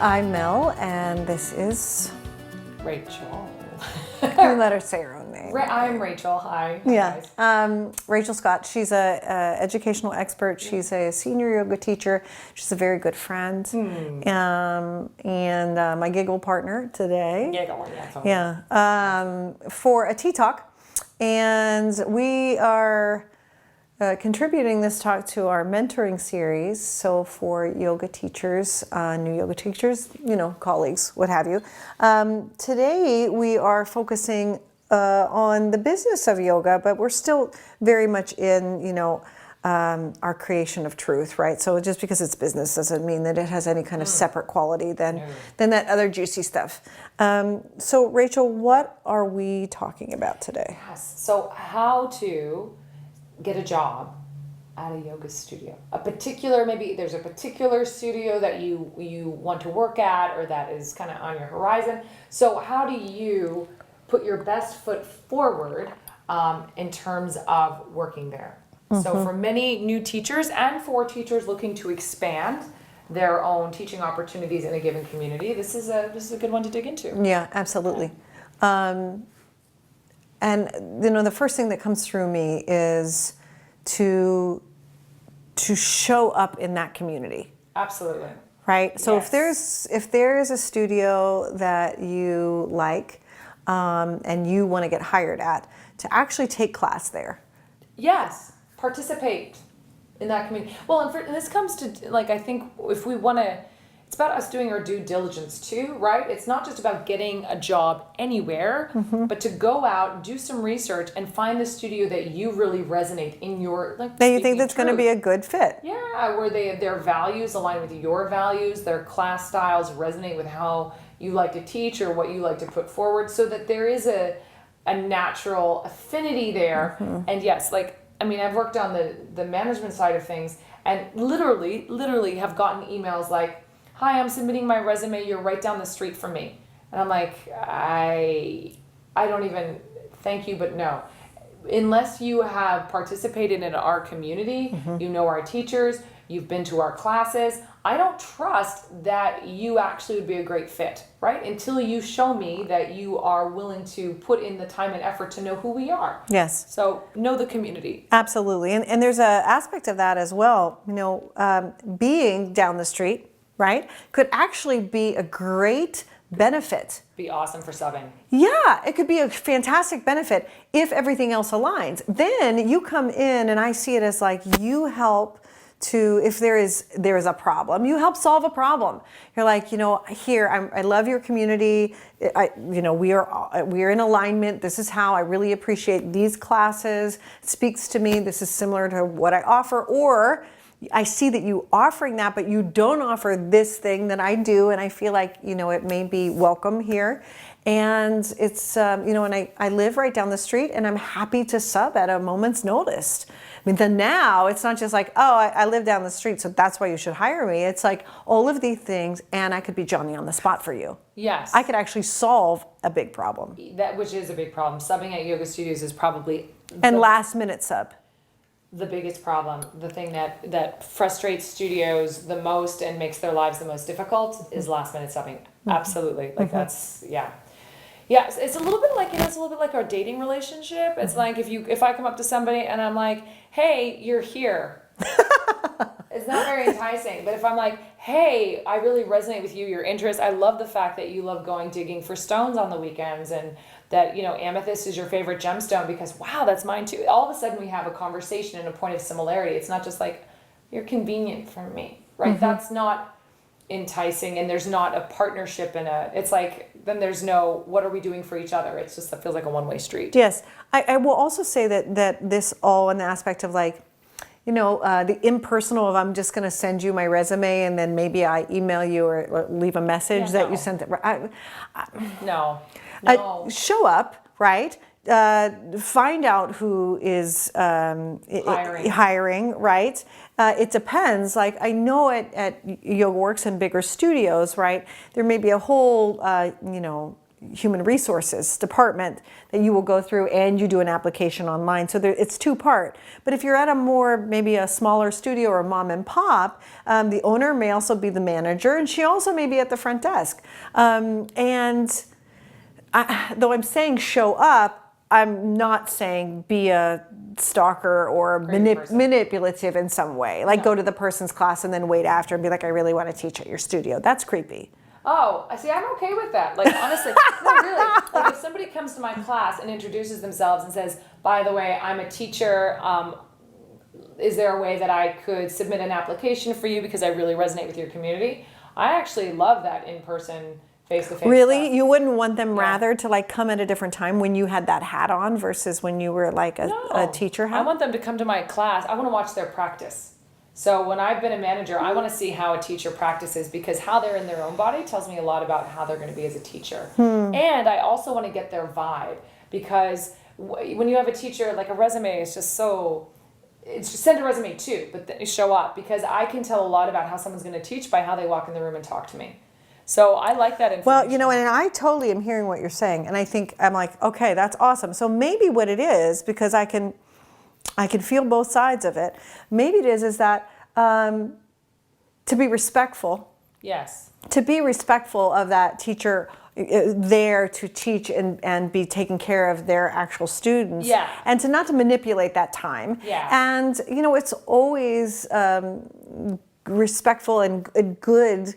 I'm Mel, and this is Rachel. you let her say her own name. I'm Rachel. Hi. Yeah, Guys. Rachel Scott. She's a educational expert. She's a senior yoga teacher. She's a very good friend, and my giggle partner today. Giggle, yeah. For a tea talk, and we are contributing this talk to our mentoring series. So for yoga teachers, new yoga teachers, colleagues, what have you. Today we are focusing on the business of yoga, but we're still very much in, our creation of truth, right? So just because it's business doesn't mean that it has any kind of separate quality than that other juicy stuff. So Rachel, what are we talking about today? Yes. So how to get a job at a yoga studio. Maybe there's a particular studio that you want to work at or that is kind of on your horizon. So how do you put your best foot forward in terms of working there? So for many new teachers and for teachers looking to expand their own teaching opportunities in a given community, this is a good one to dig into. Yeah, absolutely. And the first thing that comes through me is to show up in that community. Absolutely. Right? So Yes. if there is a studio that you like and you want to get hired at, to actually take class there. Yes, participate in that community. Well, and this comes to, I think if we want to, it's about us doing our due diligence too, right? It's not just about getting a job anywhere, but to go out, do some research, and find the studio that you really resonate in your, That you think that's going to be a good fit. Yeah, where their values align with your values, their class styles resonate with how you like to teach or what you like to put forward, so that there is a natural affinity there. And yes, I've worked on the management side of things, and literally have gotten emails like, "Hi, I'm submitting my resume. You're right down the street from me." And I'm like, I don't even, thank you, but no. Unless you have participated in our community, you know our teachers, you've been to our classes, I don't trust that you actually would be a great fit, right? Until you show me that you are willing to put in the time and effort to know who we are. Yes. So know the community. Absolutely. And there's an aspect of that as well. Being down the street, right, could actually be a great benefit. Be awesome for subbing. Yeah, it could be a fantastic benefit if everything else aligns. Then you come in and I see it as like you help to, if there is a problem, you help solve a problem. You're like, here, I love your community. We are in alignment. This is how I really appreciate these classes. It speaks to me. This is similar to what I offer. Or I see that you offering that, but you don't offer this thing that I do, and I feel like it may be welcome here. And it's and I live right down the street, and I'm happy to sub at a moment's notice. Then now it's not just like, oh, I live down the street, so that's why you should hire me. It's like all of these things, and I could be Johnny on the spot for you. Yes. I could actually solve a big problem. Which is a big problem. Subbing at yoga studios is probably Last minute sub. The biggest problem, the thing that frustrates studios the most and makes their lives the most difficult is last minute subbing. Absolutely. That's, yeah. Yeah, it's a little bit like our dating relationship. It's like if I come up to somebody and I'm like, "Hey, you're here." It's not very enticing. But if I'm like, "Hey, I really resonate with you, your interest. I love the fact that you love going digging for stones on the weekends, and that, amethyst is your favorite gemstone because, wow, that's mine too." All of a sudden we have a conversation and a point of similarity. It's not just like, "You're convenient for me," right? That's not enticing, and there's not a partnership it's like, then there's no, what are we doing for each other? It's just, that feels like a one-way street. Yes. I will also say that this all in the aspect of the impersonal of, I'm just going to send you my resume and then maybe I email you or leave a message you sent it. No. Show up, right? Find out who is hiring, right? It depends. Like I know at Yoga Works and bigger studios, right? There may be a whole, human resources department that you will go through, and you do an application online. So it's two-part. But if you're at maybe a smaller studio or mom and pop, the owner may also be the manager, and she also may be at the front desk. Though I'm saying show up, I'm not saying be a stalker or manipulative in some way. Like go to the person's class and then wait after and be like, I really want to teach at your studio. That's creepy. Oh, I see. I'm okay with that. Like, honestly, no, really. Like, if somebody comes to my class and introduces themselves and says, by the way, I'm a teacher, is there a way that I could submit an application for you because I really resonate with your community? I actually love that in-person, face-to-face Really? stuff. You wouldn't want them rather to like come at a different time when you had that hat on versus when you were like a teacher hat? I want them to come to my class. I want to watch their practice. So when I've been a manager, I want to see how a teacher practices, because how they're in their own body tells me a lot about how they're going to be as a teacher. And I also want to get their vibe, because when you have a teacher, like a resume is just it's just send a resume too, but then you show up, because I can tell a lot about how someone's going to teach by how they walk in the room and talk to me. So I like that information. Well, and I totally am hearing what you're saying, and I'm like, okay, that's awesome. So maybe what it is, because I can feel both sides of it. Maybe it is that to be respectful. Yes. To be respectful of that teacher there to teach and be taking care of their actual students. Yeah. And to not to manipulate that time. Yeah. And it's always respectful and good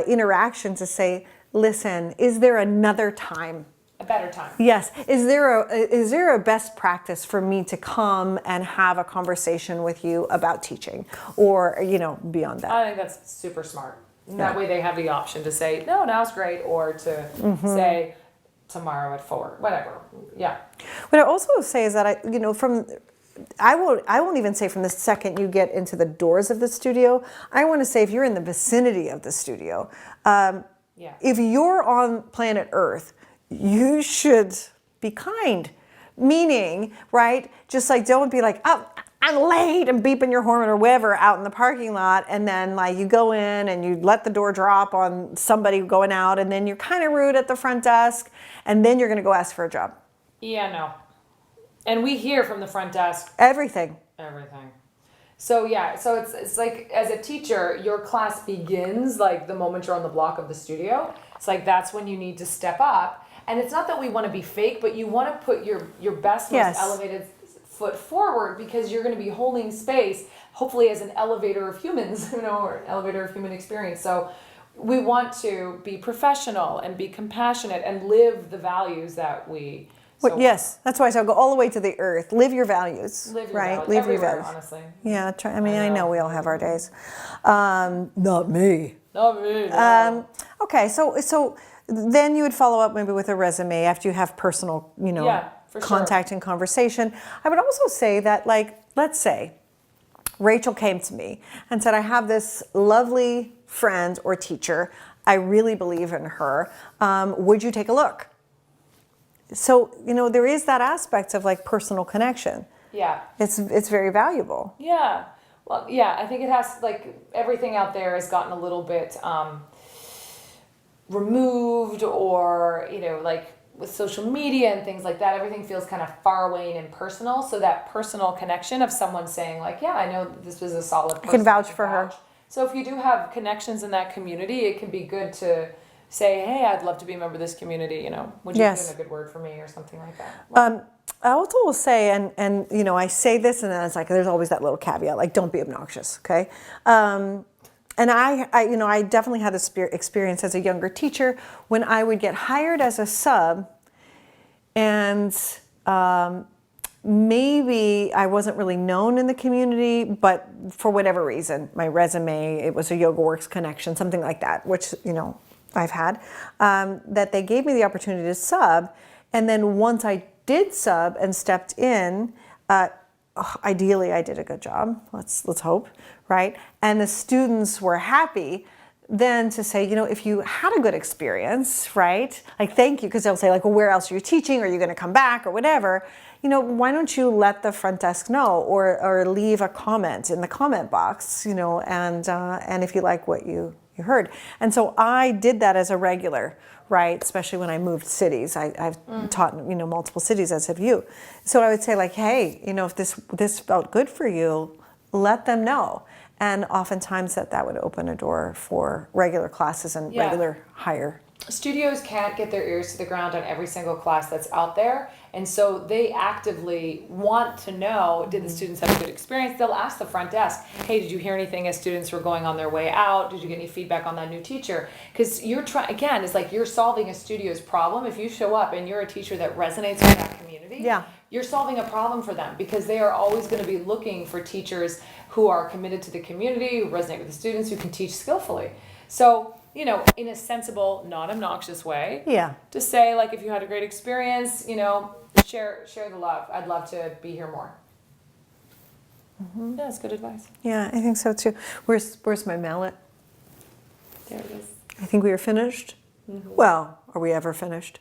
interaction to say, listen, is there another time? A better time. Yes. Is there a best practice for me to come and have a conversation with you about teaching, or beyond that? I think that's super smart. That way they have the option to say, no, now's great, or to say tomorrow at 4, whatever. Yeah. What I also say is that I won't even say from the second you get into the doors of the studio. I want to say if you're in the vicinity of the studio, if you're on planet Earth, you should be kind. Meaning, right? Just like, don't be like, oh, I'm late, and beeping your horn or whatever out in the parking lot, and then like you go in and you let the door drop on somebody going out, and then you're kind of rude at the front desk, and then you're going to go ask for a job. Yeah, no. And we hear from the front desk Everything. So it's like, as a teacher, your class begins like the moment you're on the block of the studio. It's like that's when you need to step up. And it's not that we want to be fake, but you want to put your best, most elevated foot forward, because you're going to be holding space, hopefully as an elevator of humans, or an elevator of human experience. So we want to be professional and be compassionate and live the values that we. Yes, that's why I said go all the way to the earth. Live your values. Live your right? values. Live Everywhere, your values. honestly. Yeah, I know we all have our days. Not me. Not me. No. Okay, so then you would follow up maybe with a resume after you have personal, contact and conversation. I would also say that, like, let's say Rachel came to me and said, I have this lovely friend or teacher. I really believe in her. Would you take a look? So, there is that aspect of like personal connection. Yeah. It's very valuable. Yeah. Well, yeah, I think it has, like, everything out there has gotten a little bit removed, or, like with social media and things like that, everything feels kind of far away and impersonal. So that personal connection of someone saying like, yeah, I know this was a solid person. I can vouch for her. So if you do have connections in that community, it can be good to say, hey, I'd love to be a member of this community, would you put in a good word for me or something like that? I also will say, and I say this, and then it's like, there's always that little caveat, like, don't be obnoxious, okay? And I definitely had this experience as a younger teacher when I would get hired as a sub, and maybe I wasn't really known in the community, but for whatever reason, my resume, it was a YogaWorks connection, something like that, which, I've had, that they gave me the opportunity to sub. And then once I did sub and stepped in, ideally I did a good job, let's hope, right? And the students were happy. Then to say, if you had a good experience, right? Like, thank you, because they'll say like, well, where else are you teaching? Are you going to come back or whatever? Why don't you let the front desk know, or leave a comment in the comment box, and if you like what you you heard. And so I did that as a regular, right? Especially when I moved cities. I've taught, multiple cities, as have you. So I would say like, hey, if this felt good for you, let them know. And oftentimes that would open a door for regular classes and regular higher. Studios can't get their ears to the ground on every single class that's out there, and so they actively want to know, did the students have a good experience? They'll ask the front desk, hey, did you hear anything as students were going on their way out? Did you get any feedback on that new teacher? Because you're trying, again, it's like you're solving a studio's problem. If you show up and you're a teacher that resonates with that community, you're solving a problem for them, because they are always going to be looking for teachers who are committed to the community, who resonate with the students, who can teach skillfully. So, in a sensible, non-obnoxious way. Yeah. To say, like, if you had a great experience, share the love. I'd love to be here more. Yeah, that's good advice. Yeah, I think so too. Where's my mallet? There it is. I think we are finished. Well, are we ever finished?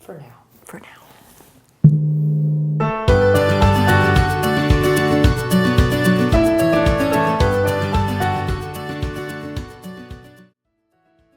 For now. For now.